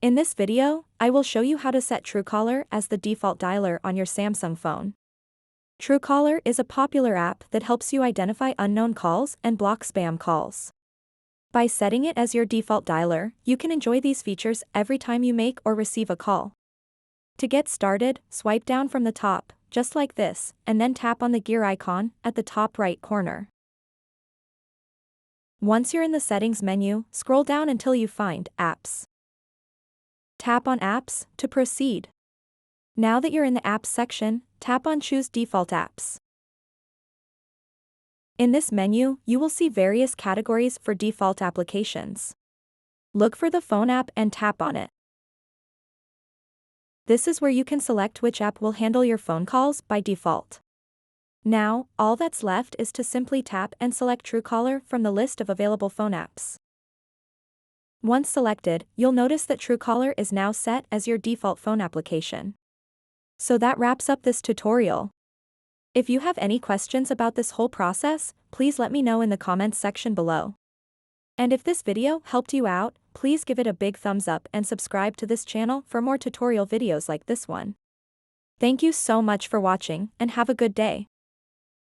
In this video, I will show you how to set Truecaller as the default dialer on your Samsung phone. Truecaller is a popular app that helps you identify unknown calls and block spam calls. By setting it as your default dialer, you can enjoy these features every time you make or receive a call. To get started, swipe down from the top, just like this, and then tap on the gear icon at the top right corner. Once you're in the settings menu, scroll down until you find Apps. Tap on Apps to proceed. Now that you're in the Apps section, tap on Choose Default Apps. In this menu, you will see various categories for default applications. Look for the phone app and tap on it. This is where you can select which app will handle your phone calls by default. Now, all that's left is to simply tap and select Truecaller from the list of available phone apps. Once selected, you'll notice that Truecaller is now set as your default phone application. So that wraps up this tutorial. If you have any questions about this whole process, please let me know in the comments section below. And if this video helped you out, please give it a big thumbs up and subscribe to this channel for more tutorial videos like this one. Thank you so much for watching and have a good day.